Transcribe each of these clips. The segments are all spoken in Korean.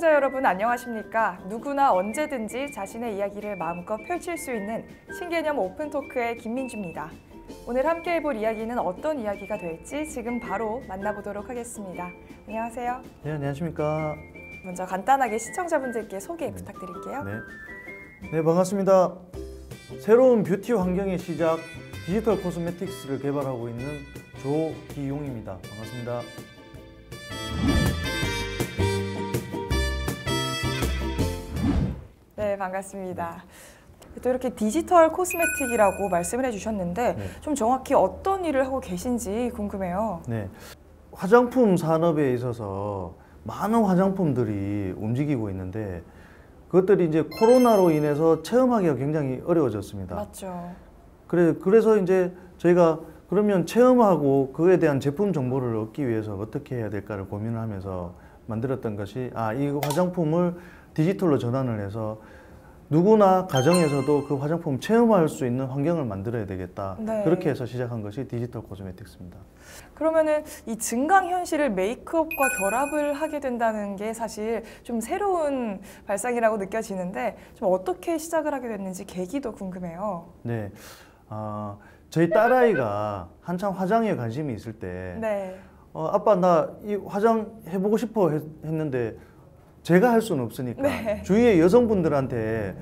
시청자 여러분 안녕하십니까? 누구나 언제든지 자신의 이야기를 마음껏 펼칠 수 있는 신개념 오픈토크의 김민주입니다. 오늘 함께 해볼 이야기는 어떤 이야기가 될지 지금 바로 만나보도록 하겠습니다. 안녕하세요. 네, 안녕하십니까. 먼저 간단하게 시청자분들께 소개 부탁드릴게요. 네, 반갑습니다. 새로운 뷰티 환경의 시작, 디지털 코스메틱스를 개발하고 있는 조기용입니다. 반갑습니다. 네, 반갑습니다. 또 이렇게 디지털 코스메틱이라고 말씀을 해주셨는데 좀 정확히 어떤 일을 하고 계신지 궁금해요. 네, 화장품 산업에 있어서 많은 화장품들이 움직이고 있는데 그것들이 이제 코로나로 인해서 체험하기가 굉장히 어려워졌습니다. 맞죠. 그래서 이제 저희가 그러면 체험하고 그에 대한 제품 정보를 얻기 위해서 어떻게 해야 될까를 고민을 하면서 만들었던 것이 이 화장품을 디지털로 전환을 해서 누구나 가정에서도 그 화장품 체험할 수 있는 환경을 만들어야 되겠다. 네. 그렇게 해서 시작한 것이 디지털 코스메틱스입니다. 그러면은 이 증강현실을 메이크업과 결합을 하게 된다는 게 사실 좀 새로운 발상이라고 느껴지는데 좀 어떻게 시작을 하게 됐는지 계기도 궁금해요. 네, 저희 딸아이가 한참 화장에 관심이 있을 때 네. 아빠 나 이 화장 해보고 싶어 했는데 제가 할 수는 없으니까 네. 주위의 여성분들한테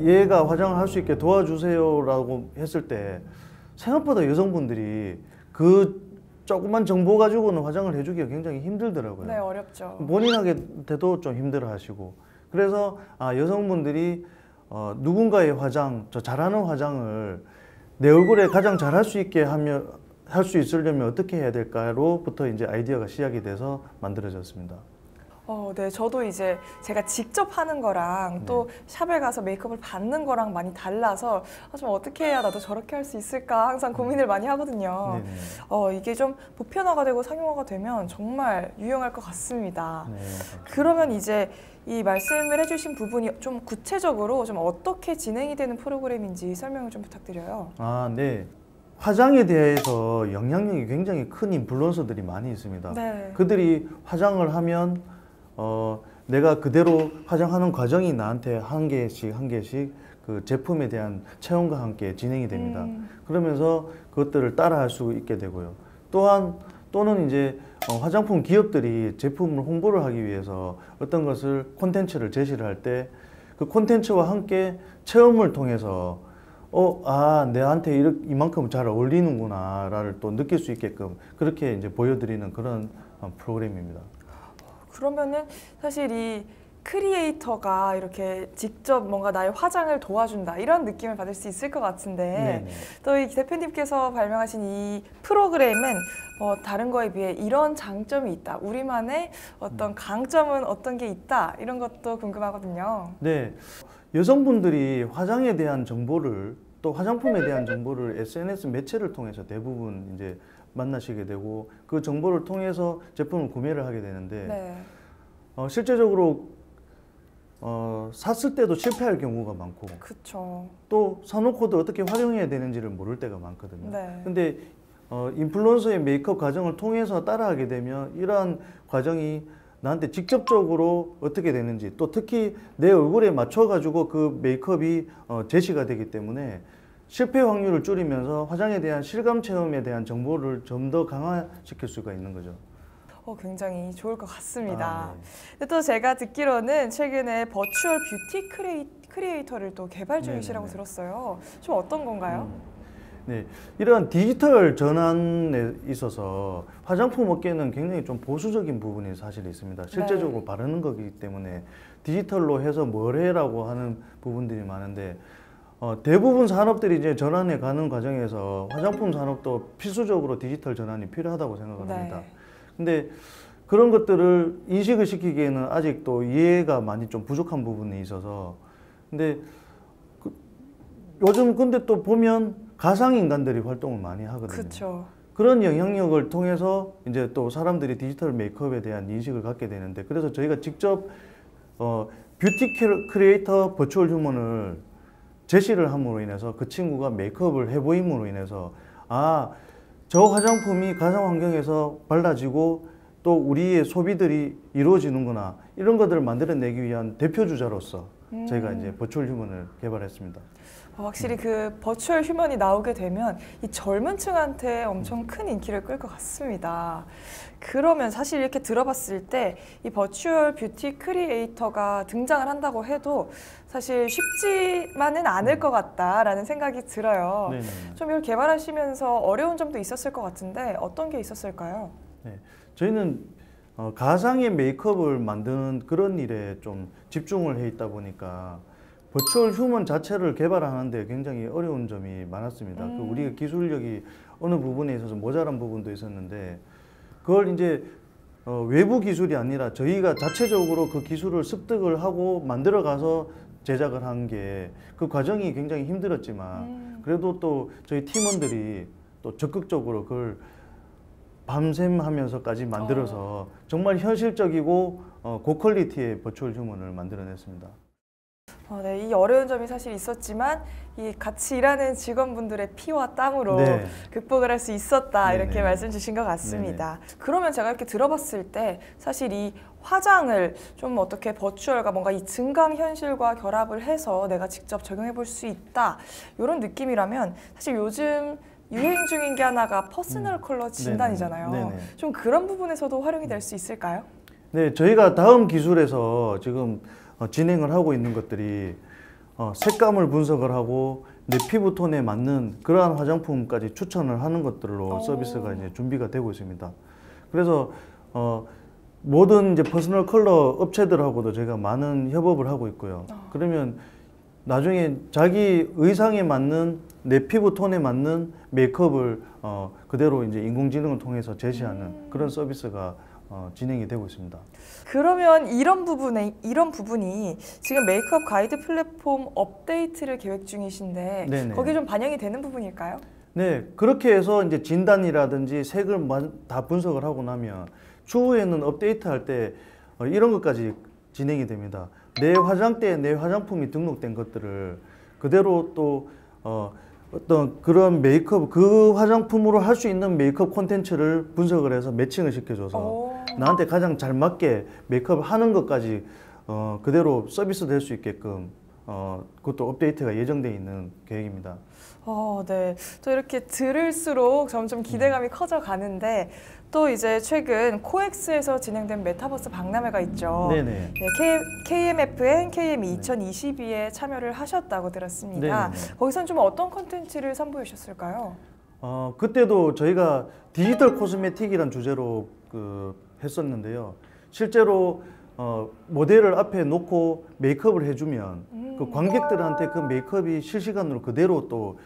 얘가 화장을 할 수 있게 도와주세요라고 했을 때 생각보다 여성분들이 그 조그만 정보 가지고는 화장을 해주기가 굉장히 힘들더라고요. 네, 어렵죠. 본인한테도 좀 힘들어하시고 그래서 여성분들이 누군가의 화장, 저 잘하는 화장을 내 얼굴에 가장 잘할 수 있게 할 수 있으려면 어떻게 해야 될까로부터 이제 아이디어가 시작이 돼서 만들어졌습니다. 네, 저도 이제 제가 직접 하는 거랑 또 샵에 가서 메이크업을 받는 거랑 많이 달라서 좀 어떻게 해야 나도 저렇게 할 수 있을까 항상 고민을 많이 하거든요. 이게 좀 보편화가 되고 상용화가 되면 정말 유용할 것 같습니다. 네. 그러면 이제 이 말씀을 해주신 부분이 좀 구체적으로 좀 어떻게 진행이 되는 프로그램인지 설명을 좀 부탁드려요. 네. 화장에 대해서 영향력이 굉장히 큰 인플루언서들이 많이 있습니다. 네. 그들이 화장을 하면 내가 그대로 화장하는 과정이 나한테 한 개씩 그 제품에 대한 체험과 함께 진행이 됩니다. 그러면서 그것들을 따라할 수 있게 되고요. 또는 이제 화장품 기업들이 제품을 홍보를 하기 위해서 어떤 것을 콘텐츠를 제시를 할 때 그 콘텐츠와 함께 체험을 통해서 내한테 이만큼 잘 어울리는구나를 또 느낄 수 있게끔 그렇게 이제 보여드리는 그런 프로그램입니다. 그러면은 사실 이 크리에이터가 이렇게 직접 뭔가 나의 화장을 도와준다 이런 느낌을 받을 수 있을 것 같은데 또 이 대표님께서 발명하신 이 프로그램은 다른 거에 비해 이런 장점이 있다, 우리만의 어떤 강점은 어떤 게 있다 이런 것도 궁금하거든요. 네, 여성분들이 화장에 대한 정보를 또 화장품에 대한 정보를 SNS 매체를 통해서 대부분 이제 만나시게 되고 그 정보를 통해서 제품을 구매를 하게 되는데 실제적으로 샀을 때도 실패할 경우가 많고 그쵸. 또 사놓고도 어떻게 활용해야 되는지를 모를 때가 많거든요. 네. 근데 인플루언서의 메이크업 과정을 통해서 따라하게 되면 이러한 과정이 나한테 직접적으로 어떻게 되는지 또 특히 내 얼굴에 맞춰가지고 그 메이크업이 제시가 되기 때문에 실패 확률을 줄이면서 화장에 대한 실감 체험에 대한 정보를 좀 더 강화시킬 수가 있는 거죠. 굉장히 좋을 것 같습니다. 근데 또 제가 듣기로는 최근에 버추얼 뷰티 크리에이터를 또 개발 중이시라고 들었어요. 좀 어떤 건가요? 네, 이런 디지털 전환에 있어서 화장품 업계는 굉장히 좀 보수적인 부분이 사실 있습니다. 실제적으로 바르는 거기 때문에 디지털로 해서 뭘 해라고 하는 부분들이 많은데 대부분 산업들이 이제 전환해 가는 과정에서 화장품 산업도 필수적으로 디지털 전환이 필요하다고 생각을 합니다. 근데 그런 것들을 인식을 시키기에는 아직도 이해가 많이 좀 부족한 부분이 있어서 근데 요즘 근데 또 보면 가상인간들이 활동을 많이 하거든요. 그쵸. 그런 영향력을 통해서 이제 또 사람들이 디지털 메이크업에 대한 인식을 갖게 되는데 그래서 저희가 직접 뷰티 크리에이터 버추얼 휴먼을 제시를 함으로 인해서 그 친구가 메이크업을 해보임으로 인해서 저 화장품이 가상 환경에서 발라지고 또 우리의 소비들이 이루어지는구나 이런 것들을 만들어내기 위한 대표 주자로서 저희가 이제 버추얼 휴먼을 개발했습니다. 확실히 그 버추얼 휴먼이 나오게 되면 이 젊은 층한테 엄청 큰 인기를 끌 것 같습니다. 그러면 사실 이렇게 들어봤을 때 이 버추얼 뷰티 크리에이터가 등장을 한다고 해도 사실 쉽지만은 않을 것 같다라는 생각이 들어요. 네네. 좀 이걸 개발하시면서 어려운 점도 있었을 것 같은데 어떤 게 있었을까요? 네. 저희는 가상의 메이크업을 만드는 그런 일에 좀 집중을 해 있다 보니까 버추얼 휴먼 자체를 개발하는데 굉장히 어려운 점이 많았습니다. 그 우리가 기술력이 어느 부분에 있어서 모자란 부분도 있었는데 그걸 이제 외부 기술이 아니라 저희가 자체적으로 그 기술을 습득을 하고 만들어 가서 제작을 한 게 그 과정이 굉장히 힘들었지만 그래도 또 저희 팀원들이 또 적극적으로 그걸 밤샘 하면서까지 만들어서 정말 현실적이고 고퀄리티의 버추얼 휴먼을 만들어냈습니다. 네, 이 어려운 점이 사실 있었지만 이 같이 일하는 직원분들의 피와 땀으로 네. 극복을 할 수 있었다 네네. 이렇게 말씀 주신 것 같습니다. 그러면 제가 이렇게 들어봤을 때 사실 이 화장을 좀 어떻게 버추얼과 뭔가 이 증강현실과 결합을 해서 내가 직접 적용해 볼 수 있다 이런 느낌이라면 사실 요즘 유행 중인 게 하나가 퍼스널 컬러 진단이잖아요. 네네. 좀 그런 부분에서도 활용이 될 수 있을까요? 네, 저희가 다음 기술에서 지금 진행을 하고 있는 것들이 색감을 분석을 하고 내 피부 톤에 맞는 그러한 화장품까지 추천을 하는 것들로 서비스가 이제 준비가 되고 있습니다. 그래서 모든 이제 퍼스널 컬러 업체들하고도 저희가 많은 협업을 하고 있고요. 그러면 나중에 자기 의상에 맞는 내 피부 톤에 맞는 메이크업을 그대로 이제 인공지능을 통해서 제시하는 그런 서비스가 진행이 되고 있습니다. 그러면 이런 부분이 지금 메이크업 가이드 플랫폼 업데이트를 계획 중이신데 네네. 거기에 좀 반영이 되는 부분일까요? 네, 그렇게 해서 이제 진단이라든지 색을 다 분석을 하고 나면 추후에는 업데이트할 때 이런 것까지 진행이 됩니다. 내 화장대에 내 화장품이 등록된 것들을 그대로 또 어떤 그런 메이크업 그 화장품으로 할 수 있는 메이크업 콘텐츠를 분석을 해서 매칭을 시켜줘서 나한테 가장 잘 맞게 메이크업을 하는 것까지 그대로 서비스 될 수 있게끔 그것도 업데이트가 예정돼 있는 계획입니다. 네. 또 이렇게 들을수록 점점 기대감이 커져 가는데 또 이제 최근 코엑스에서 진행된 메타버스 박람회가 있죠. 네네. 네, KMFN KM 2022에 참여를 하셨다고 들었습니다. 네네. 거기선 좀 어떤 콘텐츠를 선보여 주셨을까요? 그때도 저희가 디지털 코스메틱이란 주제로 했었는데요. 실제로 모델을 앞에 놓고 메이크업을 해주면 그 관객들한테 그 메이크업이 실시간으로 그대로 또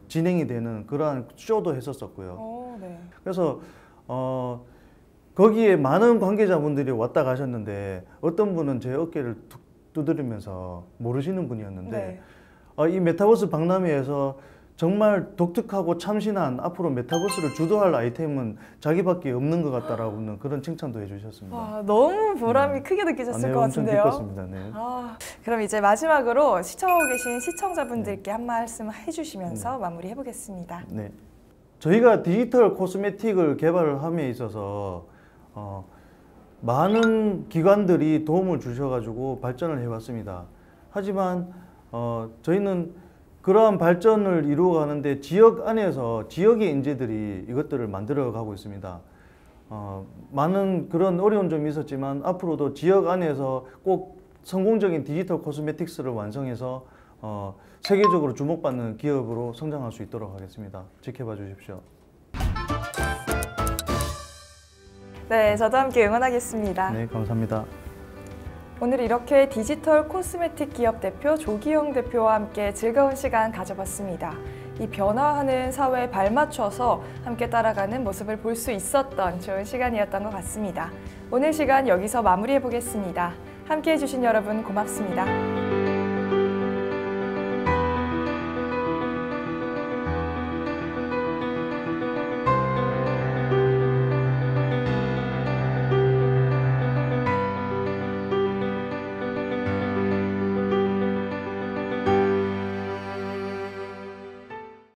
진행이 되는 그러한 쇼도 했었었고요. 네. 그래서 거기에 많은 관계자분들이 왔다 가셨는데 어떤 분은 제 어깨를 툭 두드리면서 모르시는 분이었는데 이 메타버스 박람회에서 정말 독특하고 참신한 앞으로 메타버스를 주도할 아이템은 자기밖에 없는 것 같다라고는 그런 칭찬도 해주셨습니다. 너무 보람이 크게 느껴졌을 것 같은데요. 엄청 기뻤습니다. 네. 그럼 이제 마지막으로 시청하고 계신 시청자분들께 한 말씀 해주시면서 마무리해 보겠습니다. 네. 저희가 디지털 코스메틱을 개발을 함에 있어서 많은 기관들이 도움을 주셔가지고 발전을 해왔습니다. 하지만 저희는 그러한 발전을 이루어가는데 지역 안에서 지역의 인재들이 이것들을 만들어가고 있습니다. 많은 그런 어려운 점이 있었지만 앞으로도 지역 안에서 꼭 성공적인 디지털 코스메틱스를 완성해서 세계적으로 주목받는 기업으로 성장할 수 있도록 하겠습니다. 지켜봐 주십시오. 네, 저도 함께 응원하겠습니다. 네, 감사합니다. 오늘 이렇게 디지털 코스메틱 기업 대표 조기용 대표와 함께 즐거운 시간 가져봤습니다. 이 변화하는 사회에 발맞춰서 함께 따라가는 모습을 볼 수 있었던 좋은 시간이었던 것 같습니다. 오늘 시간 여기서 마무리해 보겠습니다. 함께 해주신 여러분 고맙습니다.